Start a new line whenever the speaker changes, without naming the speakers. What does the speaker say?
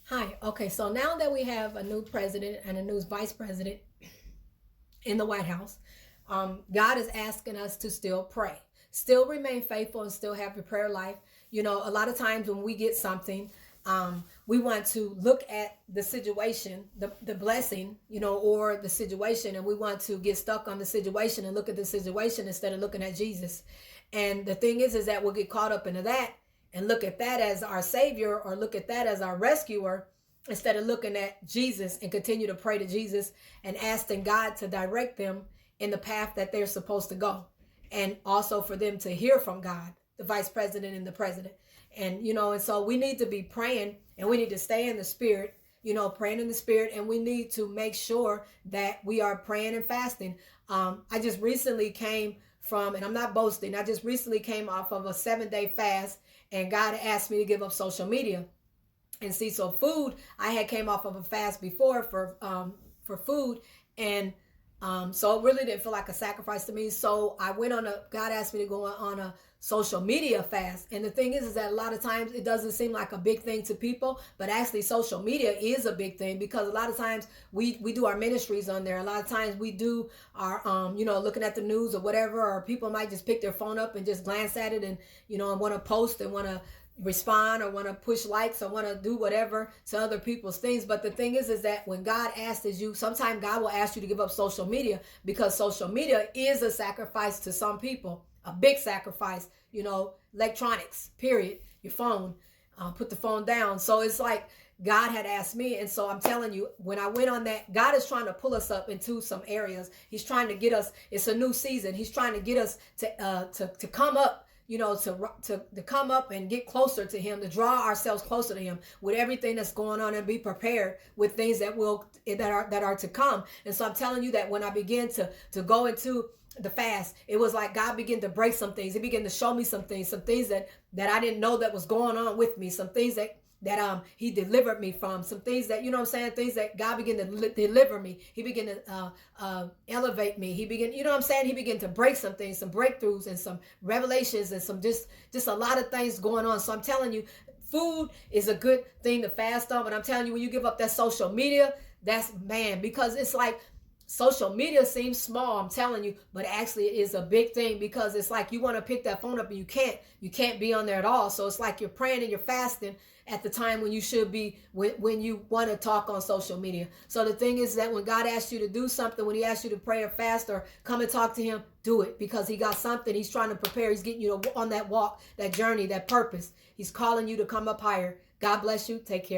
Hi. Okay, so now that we have a new president and a new vice president in the White House, God is asking us to still pray, still remain faithful, and still have a prayer life. You know, a lot of times when we get something, we want to look at the situation, the blessing, or the situation, and we want to get stuck on the situation and look at the situation instead of looking at Jesus. And the thing is that we'll get caught up into that and look at that as our savior or look at that as our rescuer instead of looking at Jesus and continue to pray to Jesus and asking God to direct them in the path that they're supposed to go. And also for them to hear from God, the vice president and the president. And so we need to be praying and we need to stay in the spirit, praying in the spirit, and we need to make sure that we are praying and fasting. I just recently came from, and I'm not boasting, I just recently came off of a 7-day fast, and God asked me to give up social media. And see, so food, I had came off of a fast before for food, and so it really didn't feel like a sacrifice to me. So I went on God asked me to go on a social media fast. And the thing is that a lot of times it doesn't seem like a big thing to people, but actually social media is a big thing, because a lot of times we do our ministries on there. A lot of times we do our, looking at the news or whatever, or people might just pick their phone up and just glance at it and, and want to post and want to respond or want to push likes or want to do whatever to other people's things. But the thing is that when God asks you, sometimes God will ask you to give up social media, because social media is a sacrifice to some people, a big sacrifice, electronics, period, your phone, put the phone down. So it's like God had asked me. And so I'm telling you, when I went on that, God is trying to pull us up into some areas. He's trying to get us. It's a new season. He's trying to get us to come up, to come up and get closer to him, to draw ourselves closer to him with everything that's going on, and be prepared with things that are to come. And so I'm telling you that when I began to go into the fast, it was like God began to break some things. He began to show me some things that I didn't know that was going on with me, some things that he delivered me from, some things that, things that God began to deliver me. He began to elevate me. He began, he began to break some things, some breakthroughs and some revelations and some just a lot of things going on. So I'm telling you, food is a good thing to fast on, but I'm telling you, when you give up that social media, that's, man, because it's like, social media seems small, I'm telling you, but actually it is a big thing, because it's like you want to pick that phone up and you can't be on there at all. So it's like you're praying and you're fasting at the time when you should be, when you want to talk on social media. So the thing is that when God asks you to do something, when he asks you to pray or fast or come and talk to him, do it, because he got something. He's trying to prepare. He's getting you on that walk, that journey, that purpose. He's calling you to come up higher. God bless you. Take care.